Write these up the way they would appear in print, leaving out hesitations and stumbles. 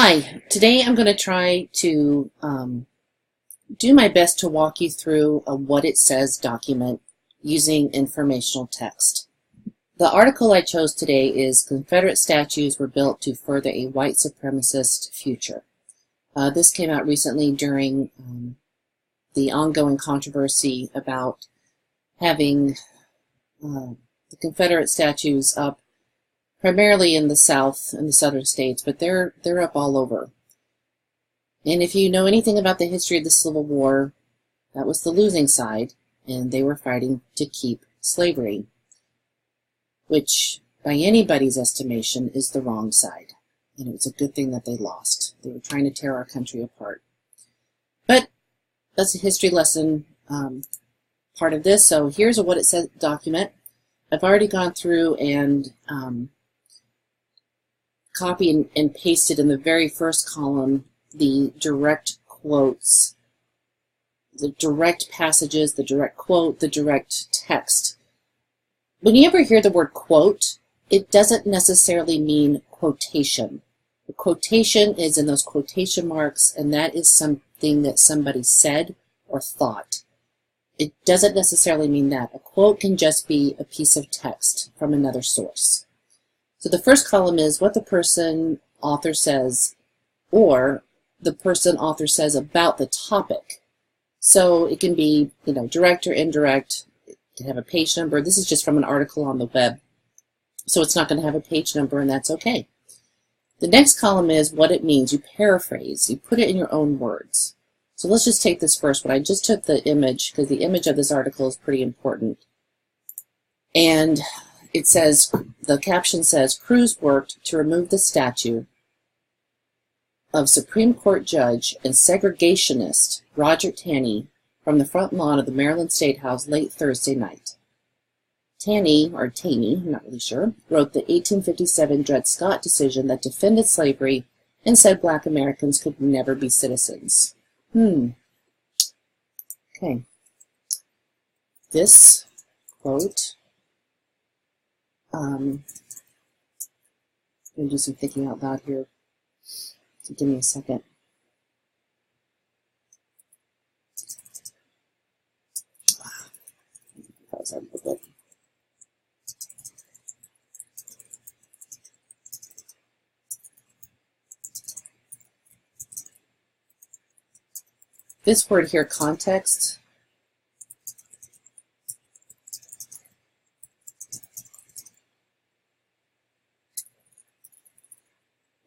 Hi, today I'm going to try to do my best to walk you through a What It Says document using informational text. The article I chose today is Confederate Statues Were Built to Further a White Supremacist Future. This came out recently during the ongoing controversy about having the Confederate statues up primarily in the South and the southern states, but they're up all over. And if you know anything about the history of the Civil War, that was the losing side, and they were fighting to keep slavery, which by anybody's estimation is the wrong side. And it's a good thing that they lost. They were trying to tear our country apart. But that's a history lesson part of this. So here's a What It Says document. I've already gone through and copy and pasted in the very first column the direct quotes, the direct passages, the direct quote, the direct text. When you ever hear the word quote, it doesn't necessarily mean quotation. The quotation is in those quotation marks, and that is something that somebody said or thought. It doesn't necessarily mean that. A quote can just be a piece of text from another source. So the first column is what the person author says, or the person author says about the topic. So it can be, direct or indirect. It can have a page number. This is just from an article on the web, so it's not going to have a page number, and that's okay. The next column is what it means. You paraphrase. You put it in your own words. So let's just take this first one. I just took the image because the image of this article is pretty important. And it says, the caption says, crews worked to remove the statue of Supreme Court Judge and segregationist Roger Taney from the front lawn of the Maryland State House late Thursday night. Taney, I'm not really sure, wrote the 1857 Dred Scott decision that defended slavery and said black Americans could never be citizens. Okay. This quote, I'm going to do some thinking out loud here, so give me a second. Pause that a little bit. This word here, context,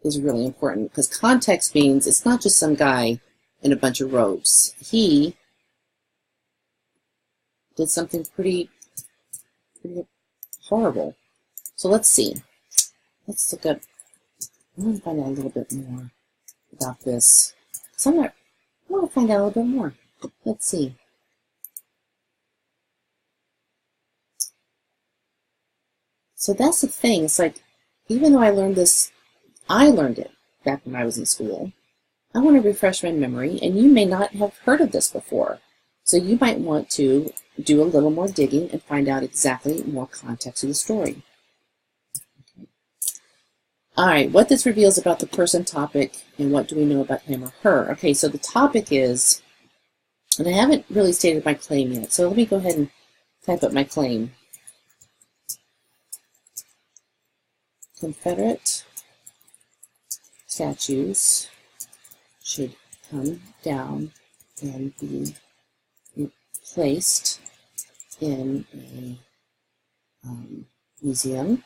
is really important because context means it's not just some guy in a bunch of robes. He did something pretty horrible. So let's see. Let's look up. I want to find out a little bit more about this. I want to find out a little bit more. Let's see. So that's the thing. It's like, even though I learned it back when I was in school, I want to refresh my memory, and you may not have heard of this before. So you might want to do a little more digging and find out exactly more context of the story. Okay. All right, what this reveals about the person, topic, and what do we know about him or her? Okay, so the topic is, and I haven't really stated my claim yet, so let me go ahead and type up my claim. Confederate statues should come down and be placed in a museum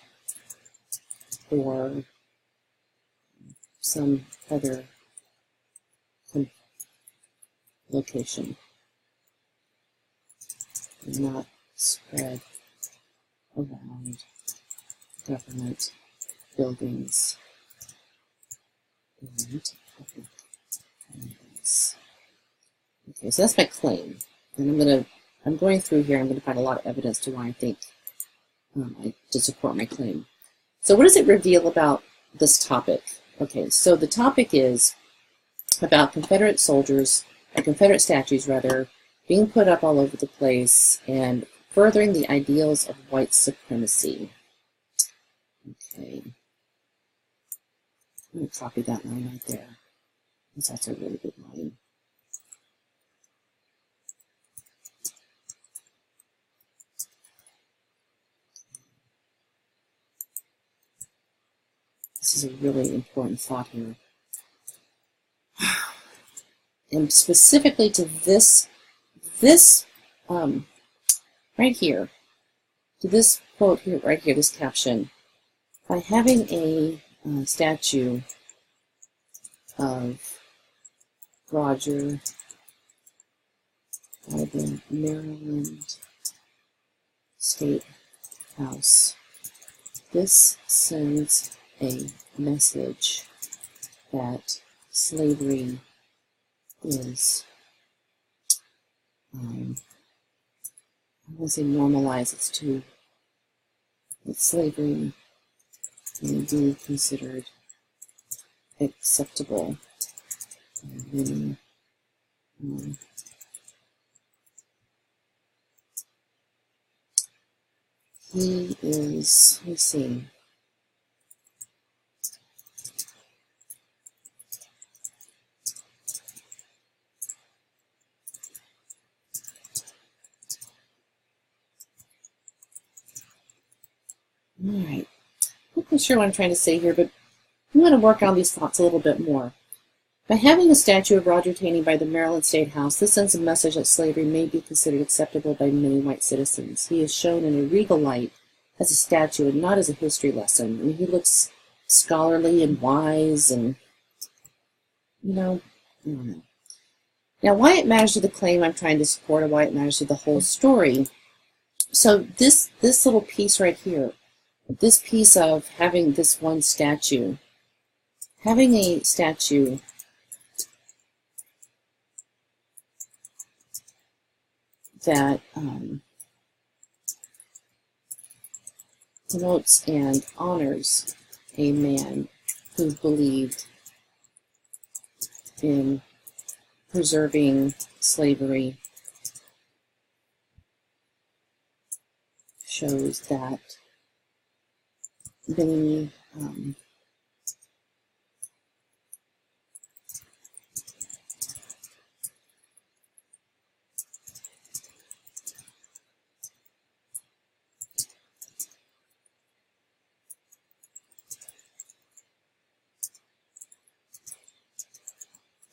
or some other location, and not spread around government buildings and public areas. Okay, so that's my claim, and I'm going through here. I'm going to find a lot of evidence to why I think to support my claim. So, what does it reveal about this topic? Okay, so the topic is about Confederate soldiers, or Confederate statues rather, being put up all over the place and furthering the ideals of white supremacy. Okay. I'm going to copy that line right there, because that's a really good line. This is a really important thought here. And specifically to this right here, to this quote here, right here, this caption, by having a statue of Roger by the Maryland State House, this sends a message that slavery is, I won't say normalized, that slavery may be considered acceptable by many. He is, let me see. All right. I'm not sure what I'm trying to say here, but I'm going to work on these thoughts a little bit more. By having a statue of Roger Taney by the Maryland State House, this sends a message that slavery may be considered acceptable by many white citizens. He is shown in a regal light as a statue and not as a history lesson. I mean, he looks scholarly and wise and, I don't know. Now, why it matters to the claim I'm trying to support or why it matters to the whole story. So this little piece right here, this piece of having this one statue, having a statue that promotes and honors a man who believed in preserving slavery shows that many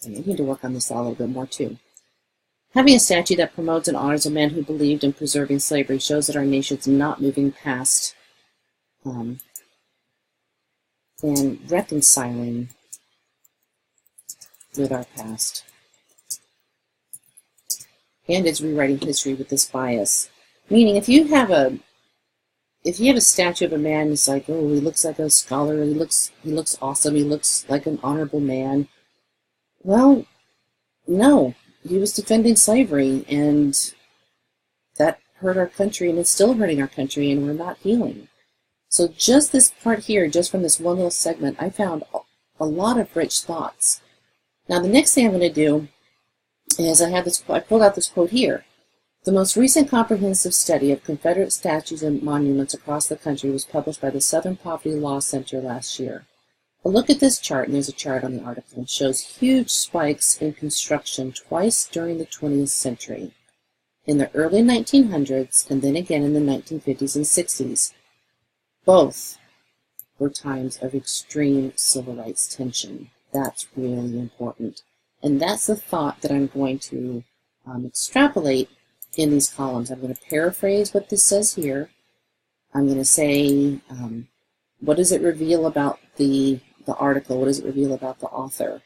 I need to work on this a little bit more too. Having a statue that promotes and honors a man who believed in preserving slavery shows that our nation's not moving past and reconciling with our past. And it's rewriting history with this bias. Meaning, if you have a statue of a man who's like, oh, he looks like a scholar, he looks awesome, he looks like an honorable man. Well, no, he was defending slavery, and that hurt our country, and it's still hurting our country, and we're not healing. So just this part here, just from this one little segment, I found a lot of rich thoughts. Now, the next thing I'm going to do is I pulled out this quote here. The most recent comprehensive study of Confederate statues and monuments across the country was published by the Southern Poverty Law Center last year. A look at this chart, and there's a chart on the article, shows huge spikes in construction twice during the 20th century, in the early 1900s and then again in the 1950s and 60s. Both were times of extreme civil rights tension. That's really important. And that's the thought that I'm going to extrapolate in these columns. I'm going to paraphrase what this says here. I'm going to say, what does it reveal about the article? What does it reveal about the author?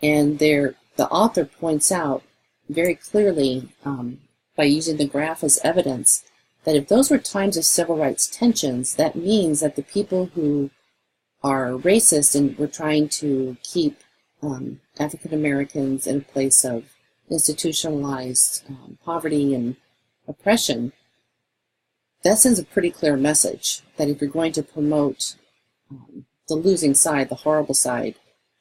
And the author points out very clearly, by using the graph as evidence, that if those were times of civil rights tensions, that means that the people who are racist and were trying to keep African Americans in a place of institutionalized poverty and oppression, that sends a pretty clear message that if you're going to promote the losing side, the horrible side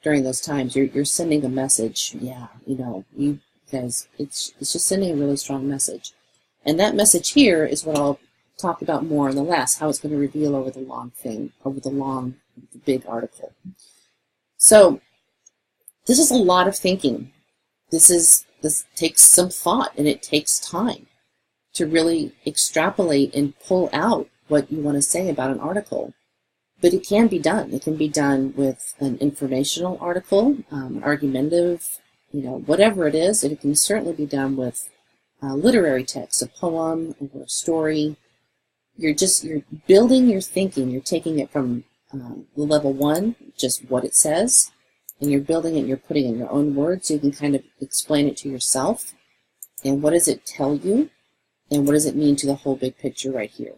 during those times, you're sending a message. Yeah, you guys, it's just sending a really strong message. And that message here is what I'll talk about more in the last, how it's going to reveal over the long thing, over the big article. So this is a lot of thinking. This takes some thought, and it takes time to really extrapolate and pull out what you want to say about an article. But it can be done. It can be done with an informational article, argumentative, whatever it is. It can certainly be done with literary text, a poem or a story. You're building your thinking. You're taking it from level 1, just what it says, and you're building it, and you're putting it in your own words so you can kind of explain it to yourself. And what does it tell you? And what does it mean to the whole big picture right here?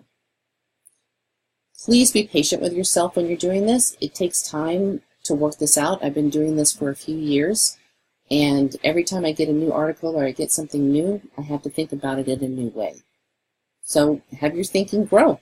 Please be patient with yourself when you're doing this. It takes time to work this out. I've been doing this for a few years, and every time I get a new article or I get something new, I have to think about it in a new way. So have your thinking grow.